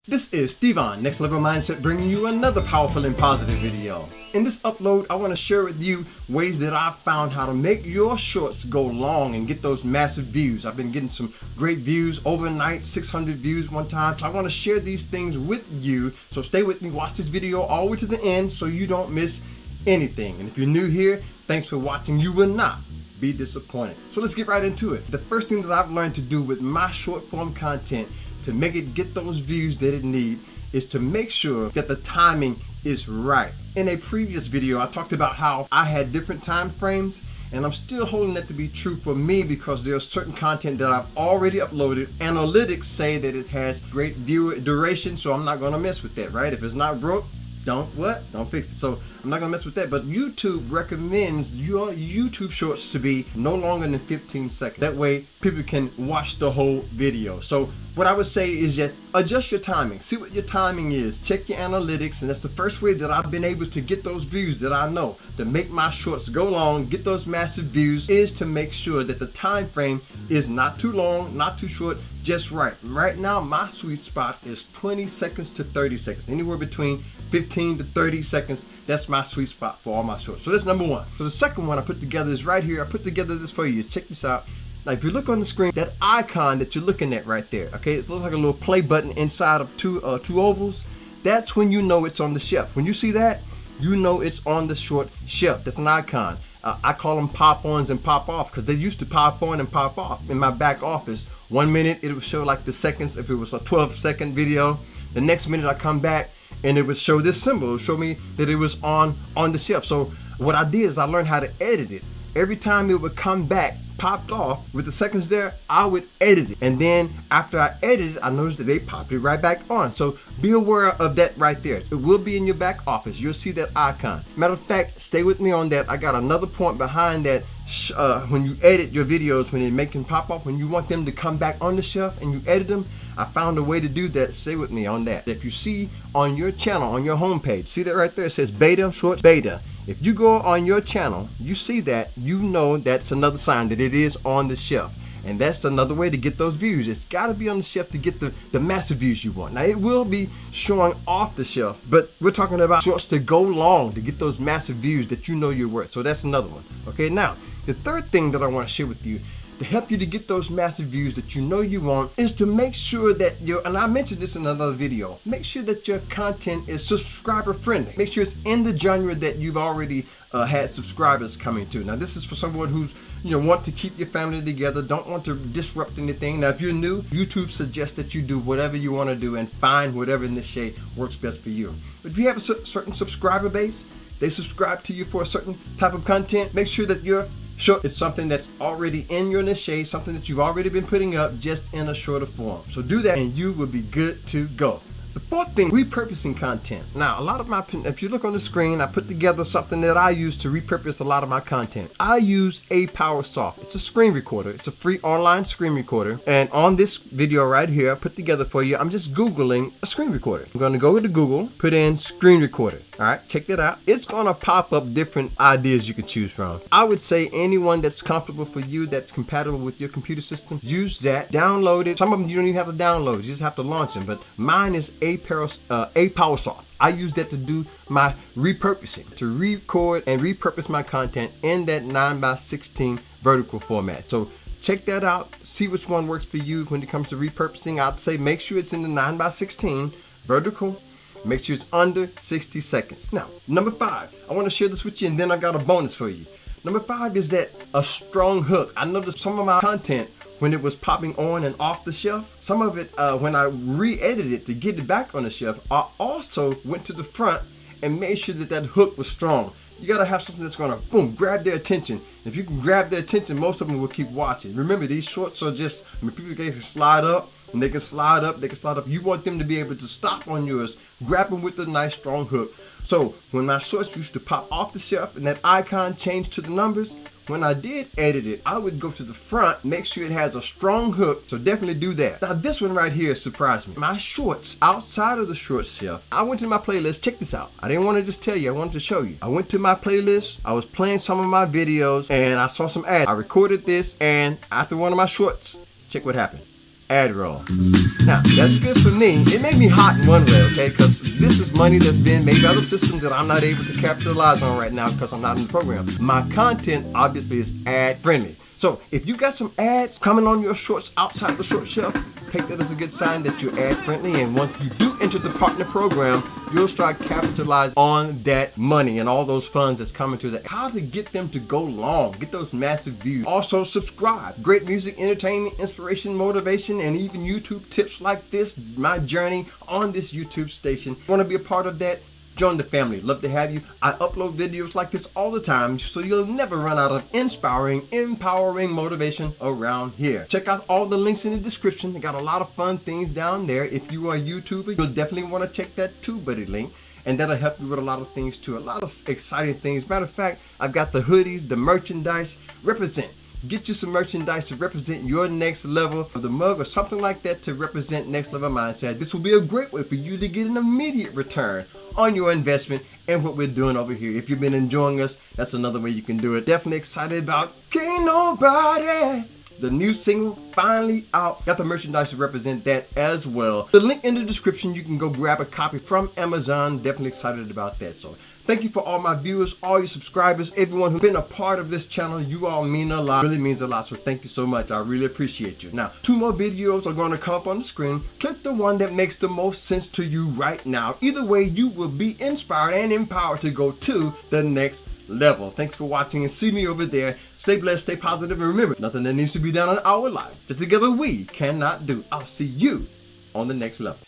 This is Stevon NextLevel Mindset bringing you another powerful and positive video. In this upload, I want to share with you ways that I've found how to make your shorts go long and get those massive views. I've been getting some great views overnight, 600 views one time. So I want to share these things with you. So stay with me, watch this video all the way to the end so you don't miss anything. And if you're new here, thanks for watching. You will not be disappointed. So let's get right into it. The first thing that I've learned to do with my short form content to make it get those views that it needs is to make sure that the timing is right. In a previous video, I talked about how I had different time frames, and I'm still holding that to be true for me because there's certain content that I've already uploaded. Analytics say that it has great viewer duration, so I'm not gonna mess with that, right? If it's not broke, don't fix it. So I'm not gonna mess with that, but YouTube recommends your YouTube shorts to be no longer than 15 seconds. That way people can watch the whole video. So what I would say is just adjust your timing. See what your timing is. Check your analytics, and that's the first way that I've been able to get those views that I know to make my shorts go long, get those massive views, is to make sure that the time frame is not too long, not too short, just right. Right now, my sweet spot is 20 seconds to 30 seconds, anywhere between 15 to 30 seconds. That's my sweet spot for all my shorts. So that's number one. So the second one I put together is right here. I put together this for you. Check this out. Now, if you look on the screen, that icon that you're looking at right there, okay, it looks like a little play button inside of two ovals. That's when you know it's on the shelf. When you see that, you know it's on the short shelf. That's an icon. I call them pop-ons and pop-off because they used to pop on and pop off in my back office. 1 minute it would show like the seconds if it was a 12-second video. The next minute I come back and it would show this symbol. It would show me that it was on the shelf. So what I did is I learned how to edit it. Every time it would come back popped off with the seconds there, I would edit it, and then after I edited, I noticed that they popped it right back on. So be aware of that right there. It will be in your back office. You'll see that icon. Matter of fact, stay with me on that. I got another point behind that. When you edit your videos, when they make them pop off, when you want them to come back on the shelf and you edit them, I found a way to do that. Stay with me on that. If you see on your channel, on your homepage, see that right there, it says beta, shorts beta. If you go on your channel, you see that, you know that's another sign that it is on the shelf. And that's another way to get those views. It's got to be on the shelf to get the massive views you want. Now, it will be showing off the shelf, but we're talking about shorts to go long to get those massive views that you know you're worth. So that's another one. Okay, now, the third thing that I want to share with you to help you to get those massive views that you know you want is to make sure that and I mentioned this in another video, make sure that your content is subscriber friendly. Make sure it's in the genre that you've already had subscribers coming to. Now, this is for someone who's want to keep your family together, don't want to disrupt anything. Now, if you're new, YouTube suggests that you do whatever you want to do and find whatever in this shade works best for you. But if you have a certain subscriber base, they subscribe to you for a certain type of content, make sure that your short is something that's already in your niche, something that you've already been putting up just in a shorter form. So do that and you will be good to go. The fourth thing, repurposing content. Now, if you look on the screen, I put together something that I use to repurpose a lot of my content. I use ApowerSoft. It's a screen recorder. It's a free online screen recorder. And on this video right here, I put together for you, I'm just Googling a screen recorder. I'm going to go to Google, put in screen recorder. All right, check that out. It's going to pop up different ideas you can choose from. I would say anyone that's comfortable for you, that's compatible with your computer system, use that, download it. Some of them you don't even have to download, you just have to launch them. But mine is ApowerSoft. I use that to do my repurposing, to record and repurpose my content in that 9:16 vertical format. So check that out, see which one works for you when it comes to repurposing. I'd say make sure it's in the 9:16 vertical. Make sure it's under 60 seconds. Now, number 5, I want to share this with you, and then I got a bonus for you. Number 5 is that a strong hook. I noticed some of my content when it was popping on and off the shelf. Some of it, when I re-edited it to get it back on the shelf, I also went to the front and made sure that hook was strong. You gotta have something that's gonna, boom, grab their attention. If you can grab their attention, most of them will keep watching. Remember, these shorts are just, people can slide up, and they can slide up, they can slide up. You want them to be able to stop on yours, grab them with a nice strong hook. So when my shorts used to pop off the shelf and that icon changed to the numbers, when I did edit it, I would go to the front, make sure it has a strong hook. So definitely do that. Now, this one right here surprised me. My shorts, outside of the shorts shelf, I went to my playlist. Check this out. I didn't want to just tell you, I wanted to show you. I went to my playlist, I was playing some of my videos, and I saw some ads. I recorded this, and after one of my shorts, check what happened. ad roll. Now, that's good for me. It made me hot in one way, okay? Because this is money that's being made by the system that I'm not able to capitalize on right now because I'm not in the program. My content, obviously, is ad friendly. So if you got some ads coming on your shorts outside the short shelf, take that as a good sign that you're ad friendly. And once you do enter the partner program, you'll start capitalizing on that money and all those funds that's coming to that. How to get them to go long, get those massive views. Also subscribe. Great music, entertainment, inspiration, motivation, and even YouTube tips like this. My journey on this YouTube station. Want to be a part of that? Join the family. Love to have you. I upload videos like this all the time, so you'll never run out of inspiring, empowering motivation around here. Check out all the links in the description. They got a lot of fun things down there. If you are a YouTuber, you'll definitely want to check that TubeBuddy link, and that'll help you with a lot of things too. A lot of exciting things. Matter of fact, I've got the hoodies, the merchandise. Represent. Get you some merchandise to represent your next level, or the mug or something like that to represent Next Level Mindset. This will be a great way for you to get an immediate return on your investment and what we're doing over here. If you've been enjoying us, that's another way you can do it. Definitely excited about Can't Nobody. The new single finally out. Got the merchandise to represent that as well. The link in the description, you can go grab a copy from Amazon. Definitely excited about that. So thank you for all my viewers, all your subscribers, everyone who's been a part of this channel. You all mean a lot. It really means a lot. So thank you so much. I really appreciate you. Now, 2 more videos are going to come up on the screen. Click the one that makes the most sense to you right now. Either way, you will be inspired and empowered to go to the next level. Thanks for watching and see me over there. Stay blessed, stay positive, and remember, nothing that needs to be done in our life that together we cannot do. I'll see you on the next level.